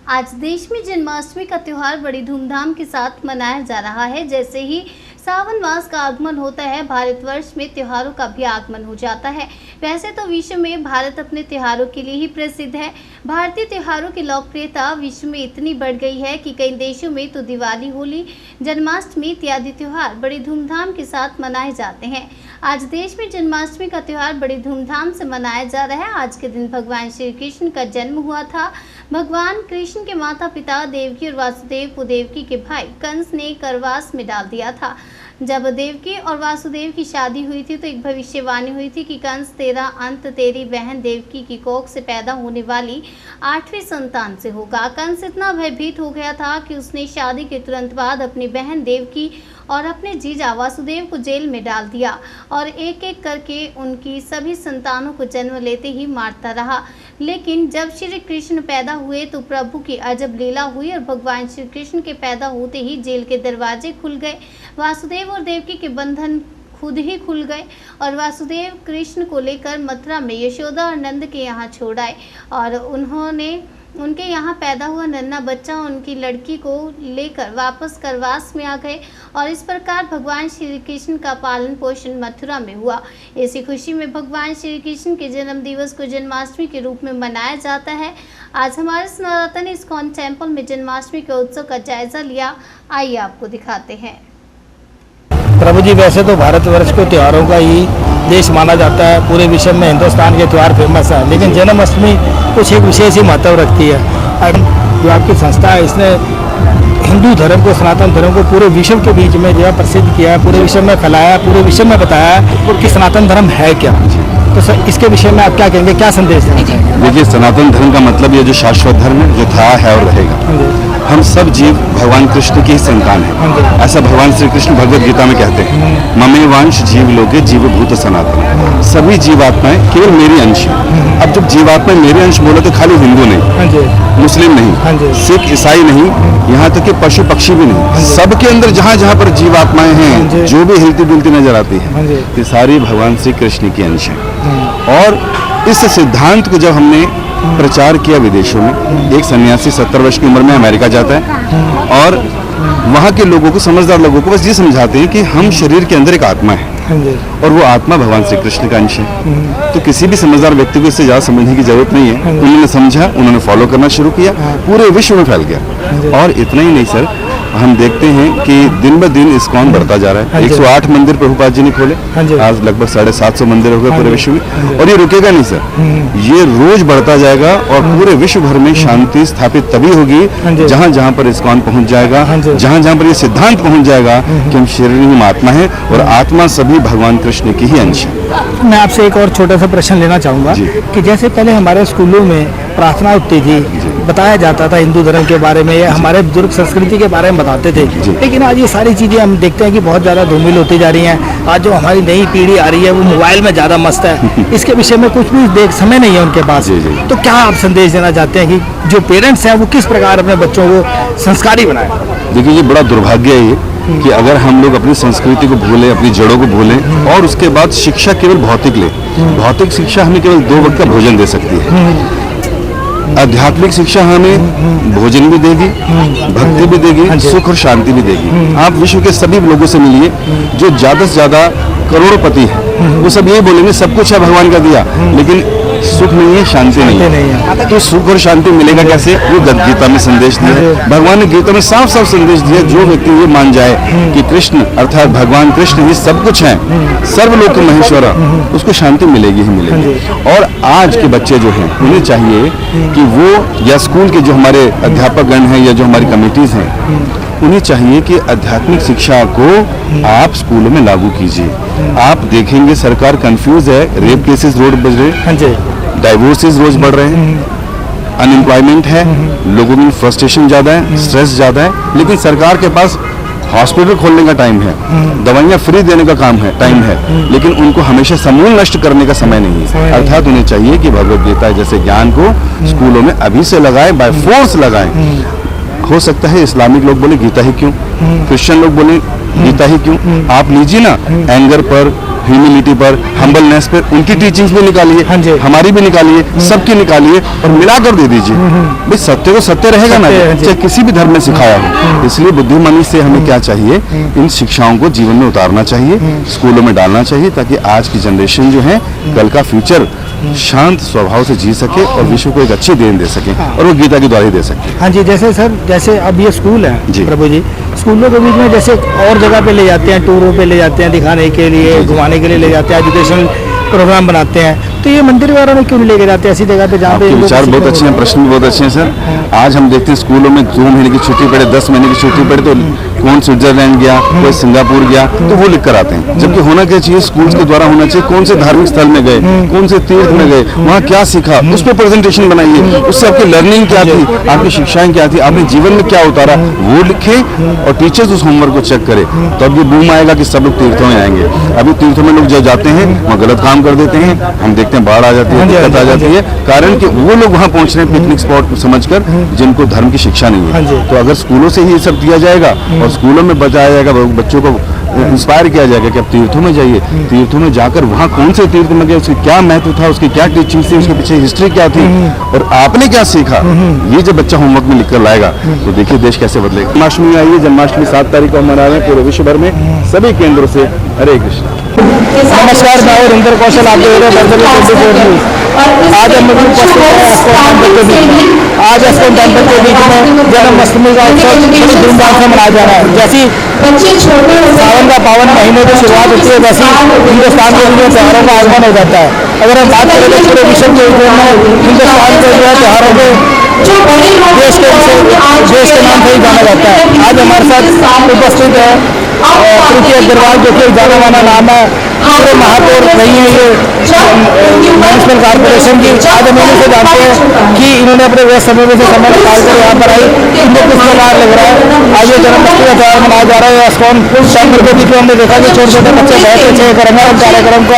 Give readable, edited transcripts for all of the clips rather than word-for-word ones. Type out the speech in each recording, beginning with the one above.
आज देश में जन्माष्टमी का त्योहार बड़ी धूमधाम के साथ मनाया जा रहा है। जैसे ही सावन मास का आगमन होता है, भारतवर्ष में त्योहारों का भी आगमन हो जाता है। वैसे तो विश्व में भारत अपने त्योहारों के लिए ही प्रसिद्ध है। भारतीय त्योहारों की लोकप्रियता विश्व में इतनी बढ़ गई है कि कई देशों में तो दिवाली, होली, जन्माष्टमी इत्यादि त्योहार बड़ी धूमधाम के साथ मनाए जाते हैं। आज देश में जन्माष्टमी का त्योहार बड़ी धूमधाम से मनाया जा रहा है। आज के दिन भगवान श्री कृष्ण का जन्म हुआ था। भगवान कृष्ण के माता पिता देवकी और वासुदेव को देवकी के भाई कंस ने करवास में डाल दिया था। जब देवकी और वासुदेव की शादी हुई थी तो एक भविष्यवाणी हुई थी कि कंस तेरा अंत तेरी बहन देवकी की कोख से पैदा होने वाली 8वीं संतान से होगा। कंस इतना भयभीत हो गया था कि उसने शादी के तुरंत बाद अपनी बहन देवकी और अपने जीजा वासुदेव को जेल में डाल दिया और एक एक करके उनकी सभी संतानों को जन्म लेते ही मारता रहा। लेकिन जब श्री कृष्ण पैदा हुए तो प्रभु की अजब लीला हुई और भगवान श्री कृष्ण के पैदा होते ही जेल के दरवाजे खुल गए। वासुदेव और देवकी के बंधन खुद ही खुल गए और वासुदेव कृष्ण को लेकर मथुरा में यशोदा और नंद के यहाँ छोड़ आए और उनके यहाँ पैदा हुआ नन्हा बच्चा उनकी लड़की को लेकर वापस करवास में आ गए और इस प्रकार भगवान श्री कृष्ण का पालन पोषण मथुरा में हुआ। इसी खुशी में भगवान श्री कृष्ण के जन्म दिवस को जन्माष्टमी के रूप में मनाया जाता है। आज हमारे सनातन इस्कॉन टेम्पल में जन्माष्टमी के उत्सव का जायजा लिया। आइए आपको दिखाते हैं। प्रभु जी, वैसे तो भारतवर्ष को त्योहारों का ही देश माना जाता है। पूरे विश्व में हिंदुस्तान के त्यौहार फेमस है, लेकिन जन्माष्टमी कुछ एक विशेष ही महत्व रखती है। जो आपकी संस्था है, इसने हिंदू धर्म को, सनातन धर्म को पूरे विश्व के बीच में जो है प्रसिद्ध किया है, पूरे विश्व में फैलाया, पूरे विश्व में बताया कि सनातन धर्म है क्या। तो सर, इसके विषय में आप क्या कहेंगे, क्या संदेश देना चाहेंगे? देखिए, सनातन धर्म का मतलब ये जो शाश्वत धर्म है, जो था, है और रहेगा। हम सब जीव भगवान कृष्ण की ही संतान है। ऐसा भगवान श्री कृष्ण भगवद गीता में कहते हैं, ममेवांश जीव लोके जीवभूत सनातन। सभी जीवात्माएं केवल मेरी अंश हैं। अब जब जीवात्माएं मेरे अंश बोले तो खाली हिंदू नहीं, मुस्लिम नहीं, सिख, ईसाई नहीं, यहाँ तक कि पशु पक्षी भी नहीं, सबके अंदर जहाँ जहाँ पर जीवात्माएं हैं, जो भी हिलती डुलती नजर आती है, ये सारी भगवान श्री कृष्ण की अंश है। और इस सिद्धांत को जब हमने प्रचार किया विदेशों में, एक सन्यासी 70 वर्ष की उम्र में अमेरिका जाता है और वहाँ के लोगों को, समझदार लोगों को बस ये समझाते हैं कि हम शरीर के अंदर एक आत्मा है और वो आत्मा भगवान श्री कृष्ण का अंश है। तो किसी भी समझदार व्यक्ति को इससे ज़्यादा समझने की जरूरत नहीं है। उन्होंने समझा, उन्होंने फॉलो करना शुरू किया, पूरे विश्व में फैल गया। और इतना ही नहीं सर, हम देखते हैं कि दिन ब दिन इस्कॉन बढ़ता जा रहा है। 108 मंदिर प्रभुपाद जी ने खोले, आज लगभग 750 मंदिर हो गए पूरे विश्व में, और ये रुकेगा नहीं सर, ये रोज बढ़ता जाएगा और पूरे विश्व भर में शांति स्थापित तभी होगी जहाँ जहाँ पर इस्कॉन पहुँच जाएगा, जहाँ जहाँ पर ये सिद्धांत पहुँच जाएगा कि हम शरीर ही आत्मा है और आत्मा सभी भगवान कृष्ण की ही अंश है। मैं आपसे एक और छोटा सा प्रश्न लेना चाहूँगा कि जैसे पहले हमारे स्कूलों में प्रार्थना होती थी, बताया जाता था हिंदू धर्म के बारे में या हमारे बुजुर्ग संस्कृति के बारे में बताते थे, लेकिन आज ये सारी चीज़ें हम देखते हैं कि बहुत ज़्यादा धूमिल होती जा रही हैं। आज जो हमारी नई पीढ़ी आ रही है वो मोबाइल में ज़्यादा मस्त है, इसके विषय में कुछ भी समय नहीं है उनके पास। तो क्या आप संदेश देना चाहते हैं कि जो पेरेंट्स हैं वो किस प्रकार अपने बच्चों को संस्कारी बनाएं? देखिए, ये बड़ा दुर्भाग्य है ये कि अगर हम लोग अपनी संस्कृति को भूलें, अपनी जड़ों को भूलें और उसके बाद शिक्षा केवल भौतिक ले। भौतिक शिक्षा हमें केवल 2 वक्त का भोजन दे सकती है। आध्यात्मिक शिक्षा हमें भोजन भी देगी, भक्ति भी देगी, सुख और शांति भी देगी। आप विश्व के सभी लोगों से मिलिए जो ज्यादा से ज्यादा करोड़पति है, वो सब यही बोलेंगे सब कुछ है भगवान का दिया, लेकिन सुख नहीं है, शांति नहीं है। तो सुख और शांति मिलेगा कैसे? वो गीता में संदेश दिया है। भगवान ने गीता में साफ साफ संदेश दिया, जो व्यक्ति ये मान जाए कि कृष्ण अर्थात भगवान कृष्ण ही सब कुछ है, सर्वलोक महेश्वर, उसको शांति मिलेगी ही मिलेगी। और आज के बच्चे जो हैं उन्हें चाहिए कि वो, या स्कूल के जो हमारे अध्यापक गण हैं या जो हमारी कमेटीज हैं, उन्हें चाहिए कि आध्यात्मिक शिक्षा को आप स्कूलों में लागू कीजिए। आप देखेंगे सरकार कंफ्यूज है, रेप केसेस रोज बढ़ रहे हैं, डाइवोर्सेस रोज बढ़ रहे हैं, अनएम्प्लॉयमेंट है, लोगों में फ्रस्ट्रेशन ज़्यादा है, स्ट्रेस ज़्यादा है, लेकिन सरकार के पास हॉस्पिटल खोलने का टाइम है, दवाइयाँ फ्री देने का काम है, टाइम है, लेकिन उनको हमेशा समूल नष्ट करने का समय नहीं है। अर्थात उन्हें चाहिए कि भगवद गीता जैसे ज्ञान को स्कूलों में अभी से लगाए, बाय फोर्स लगाए। हो सकता है इस्लामिक लोग बोले गीता ही क्यों, क्रिश्चियन लोग बोले गीता ही क्यों। आप लीजिए ना, एंगर पर, ह्यूमिलिटी पर, हम्बलनेस पर, उनकी टीचिंग्स भी हाँ निकालिए, जी। हमारी भी निकालिए, सबकी निकालिए और मिलाकर दे दीजिए। भाई सत्य तो सत्य रहेगा ना, सत्य, हाँ जी। चाहे किसी भी धर्म में सिखाया हो। इसलिए बुद्धिमानी से हमें क्या चाहिए, इन शिक्षाओं को जीवन में उतारना चाहिए, स्कूलों में डालना चाहिए, ताकि आज की जनरेशन जो है कल का फ्यूचर शांत स्वभाव से जी सके और विश्व को एक अच्छी देन दे सके, और वो गीता के द्वारा ही दे सके। हाँ जी, जैसे सर, जैसे अब ये स्कूल है जी। प्रभु जी, स्कूलों के बीच में जैसे और जगह पे ले जाते हैं, टूरों पे ले जाते हैं, दिखाने के लिए, घुमाने के लिए ले जाते हैं, एजुकेशनल प्रोग्राम बनाते हैं, तो ये मंदिर वगैरह में क्यों नहीं लेके जाते ऐसी जगह पे जहाँ पे आपके विचार बहुत अच्छे हैं, प्रश्न भी बहुत अच्छे हैं सर। आज हम देखते हैं स्कूलों में 2 महीने की छुट्टी पड़े, 10 महीने की छुट्टी पड़े, तो कौन स्विट्जरलैंड गया, कोई सिंगापुर गया, तो वो लिख कर आते हैं। जबकि होना क्या चाहिए, स्कूल्स के द्वारा होना चाहिए, कौन से धार्मिक स्थल में गए, कौन से तीर्थ में गए, वहाँ क्या सीखा, उस पर प्रेजेंटेशन बनाइए, उससे आपकी लर्निंग क्या थी, आपकी शिक्षाएं क्या थी, आपने जीवन में क्या उतारा, वो लिखे और टीचर्स उस होमवर्क को चेक करे। तो अब ये बूम आएगा कि सब लोग तीर्थों में आएंगे। अभी तीर्थों में लोग जो जाते हैं वहाँ गलत काम कर देते हैं, हम देखते हैं बाढ़ आ जाती है, दिक्कत आ जाती है, कारण कि वो लोग वहाँ पहुँच रहे हैं पिकनिक स्पॉट समझकर, जिनको धर्म की शिक्षा नहीं है। तो अगर स्कूलों से ही ये सब दिया जाएगा और स्कूलों में बताया जाएगा, बच्चों को इंस्पायर किया जाएगा कि आप तीर्थों में जाइए, तीर्थों में जाकर वहाँ कौन से तीर्थ में गए, उसकी क्या महत्व था, उसकी क्या टीचिंग थी, उसके पीछे हिस्ट्री क्या थी और आपने क्या सीखा, ये जब बच्चा होमवर्क में लिखकर लाएगा तो देखिए देश कैसे बदलेगा। जन्माष्टमी आई है, जन्माष्टमी 7 तारीख को मना रहे हैं पूरे विश्व भर में सभी केंद्रों से। हरे कृष्ण। नमस्कार, मैं हूं रिंदर कौशल, आप देख रहे हैं बर्दली 24 न्यूज। आज हम लोग उपस्थित हैं एस्कॉन टेम्पल के बीच में। आज एस्कॉन टेम्पल के बीच में जन्माष्टमी का उत्सव बड़ी धूमधाम से मनाया जा रहा है। जैसी सावन का पावन महीने की शुरुआत होती है, वैसी हिंदुस्तान के लिए त्योहारों का आगमन हो जाता है। अगर हम बात करें तो पूरे विश्व के हिंदुस्तान के जो है त्योहारों के देश के नाम से ही जाना जाता है। आज हमारे साथ उपस्थित है प्रीति अग्रवाल, जो कि जाना माना नाम है, पूरे महापौर रही है ये म्यूनिसिपल कॉर्पोरेशन की। आज हम इनसे जानते हैं कि इन्होंने अपने व्यस्त समय में से समय निकालकर यहाँ पर आई, इनको किस प्रकार लग रहा है। आज ये जन्माष्टमी का त्यौहार मनाया जा रहा है एस्कॉन टेम्पल के बीच में। हमने देखा कि छोटे छोटे बच्चे बहुत अच्छे रंगारंग कार्यक्रम का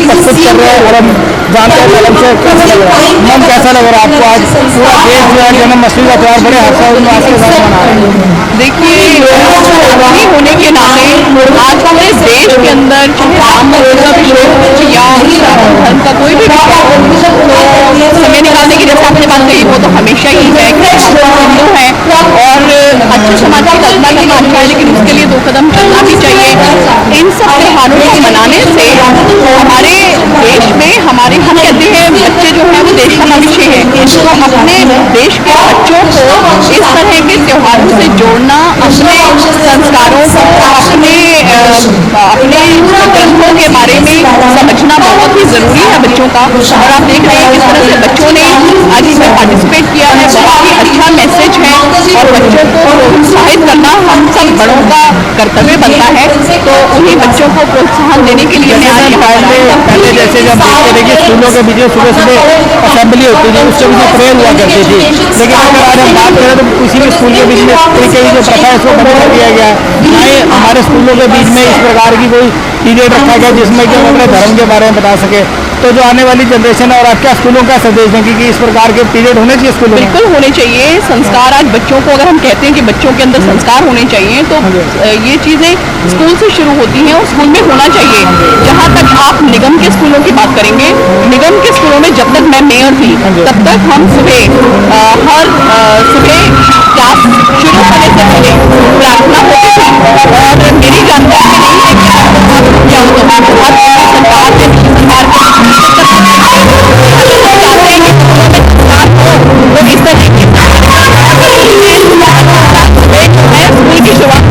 प्रस्तुत कर रहे हैं और हम जानते हैं कलम से कैसा लग रहा है। मन कैसा लग रहा है आपको? आज पूरा देश जो है जन्माष्टमी का त्यौहार बड़े हर्षोल्लास के साथ मना रहे हैं। देखिए, होने के नाते आज पूरे देश के अंदर राम मंदिर का विषय या धर्म का कोई भी विषय तो समय निकालने की जैसे आपने बात कही, वो तो हमेशा ही है कि हिंदू है और अच्छे समाज की कल्पना करना अच्छा है, लेकिन उसके लिए 2 कदम चलना भी चाहिए। इन सब त्योहारों को मनाने से हमारे देश में हम कहते हैं बच्चे जो है वो देश का भविष्य है, तो अपने देश के बच्चों को इस तरह के त्योहारों से जोड़ना, अपने संस्कारों को, अपने ग्रंथों के बारे में समझना बहुत ही जरूरी है बच्चों का। और आप देख रहे हैं किस तरह से बच्चों ने आज इसमें पार्टिसिपेट किया है, बहुत ही अच्छा मैसेज है और बच्चों को प्रोत्साहित करना हम सब बड़ों का कर्तव्य बनता है। तो उन्हीं बच्चों को प्रोत्साहन देने के लिए पहले जैसे जब देखते थे कि स्कूलों के बीच में सुबह सुबह असेंबली होती थी, उसके बीच में प्रेयर हुआ करती थी, लेकिन अगर आज हम बात करें तो किसी भी स्कूल के बीच में तरीके की जो प्रथा है उसको बंद कर दिया गया है। ना ही हमारे स्कूलों के बीच में इस प्रकार की कोई पीरियड रखा गया जिसमें कि हम अपने धर्म के बारे में बता सके। तो जो आने वाली जनरेशन है और आप क्या स्कूलों का संदेश देंगे कि इस प्रकार के पीरियड होने चाहिए स्कूलों में? बिल्कुल होने चाहिए संस्कार। आज बच्चों को अगर हम कहते हैं कि बच्चों के अंदर संस्कार होने चाहिए, तो ये चीज़ें स्कूल से शुरू होती हैं और स्कूल में होना चाहिए। जहाँ तक आप निगम के स्कूलों की बात करेंगे, निगम के स्कूलों में जब तक मैं मेयर थी तब तक हम हर सुबह क्लास शुरू होने से पहले प्रार्थना होती थी और मेरी जानकारी नहीं है कि क्या होता है। सरकार इस तरह की स्कूल की शुरुआत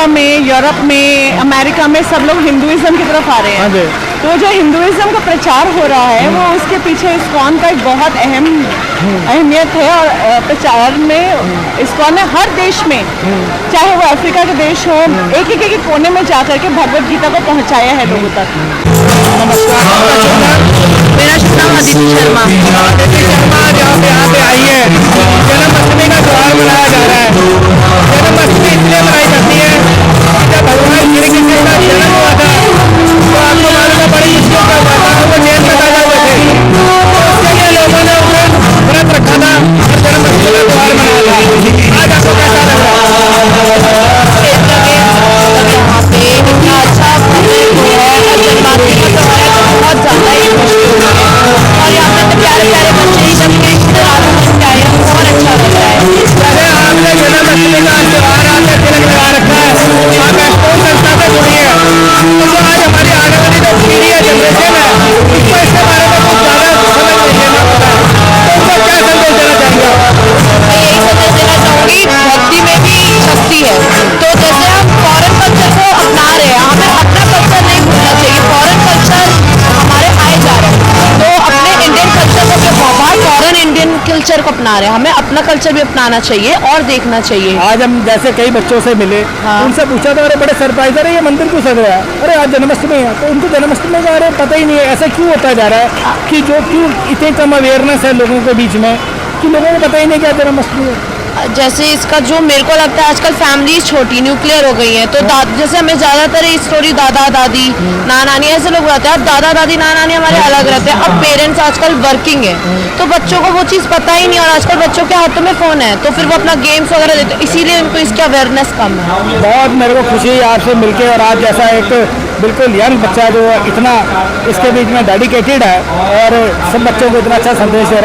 में, यूरोप में, अमेरिका में सब लोग हिंदुइज्म की तरफ आ रहे हाँ जी। हैं। तो जो हिंदुइज्म का प्रचार हो रहा है वो उसके पीछे इस्कॉन का एक बहुत अहमियत है। और प्रचार में इस्कॉन ने हर देश में, चाहे वो अफ्रीका के देश हो, एक एक कोने में जाकर के भगवत गीता को पहुंचाया है लोगों तक। मेरा शुभ नाम अदिति शर्मा। अदिति शर्मा यहाँ पे आई है, जन्माष्टमी का त्योहार मनाया जा रहा है। जन्माष्टमी इसलिए मनाई जाती है जब भगवान श्री कृष्ण का जन्म हुआ था तो आपको मालूम है बड़ी मुश्किल का हुआ था, वो जेल में पैदा हुए थे। तो उसके लिए लोगों ने उन्हें व्रत रखा था और जन्माष्टमी का त्योहार मनाया था। आज आपको कैसा लग रहा है? यहाँ पे इतना अच्छा जन्माष्टमी का त्योहार है, बहुत ज़्यादा ही खुशी हो रही है। और यहाँ पे तो प्यारे प्यारे बच्चे ही सब कृष्ण राधा बन के आए हैं, बहुत अच्छा लग रहा है। पहले आपने जन्माष्टमी का त्योहार आपने तिलक लगा रखा है, आप एस्कॉन संस्था से जुड़ी है, तो जो आज हमारी आने वाली जो पीढ़ी है, जनरेशन है, उसको इसके बारे में कुछ ज़्यादा समझ नहीं है, ना पता है, तो उनको क्या संदेश देना चाहेंगे? मैं यही संदेश देना चाहूँगी, भक्ति में भी शक्ति है। तो जैसे हम फॉरेन कल्चर को अपना रहे हैं, हमें अपना कल्चर नहीं भूलना चाहिए। फॉरेन कल्चर हमारे आए जा रहे हैं, तो अपने इंडियन कल्चर को बाहर फॉरेन इंडियन कल्चर को अपना रहे हैं, हमें अपना कल्चर भी अपनाना चाहिए और देखना चाहिए। आज हम जैसे कई बच्चों से मिले, हाँ। उनसे पूछा तो अरे बड़े सरप्राइज, अरे ये मंदिर क्यों सज रहा है, अरे आज जन्माष्टमी है, तो उनको जन्माष्टमी का अरे पता ही नहीं है। ऐसा क्यों होता जा रहा है कि जो क्यों इतने कम अवेयरनेस है लोगों के बीच में कि लोगों को पता ही नहीं क्या जन्माष्टमी है। जैसे इसका जो मेरे को लगता है आजकल फैमिली छोटी न्यूक्लियर हो गई है, तो जैसे हमें ज़्यादातर ये स्टोरी दादा दादी नाना नानी ऐसे लोग रहते हैं। अब दादा दादी नाना नानी हमारे अलग रहते हैं। अब पेरेंट्स आजकल वर्किंग है, तो बच्चों को वो चीज़ पता ही नहीं। और आजकल बच्चों के हाथों में फ़ोन है, तो फिर वो अपना गेम्स वगैरह देते हैं, इसीलिए उनको इसकी अवेयरनेस कम है। बहुत मेरे को खुशी है आपसे मिलके, और आज जैसा एक बिल्कुल यंग बच्चा जो इतना इसके बीच में डेडिकेटेड है और सब बच्चों को इतना अच्छा संदेश दे रहा है।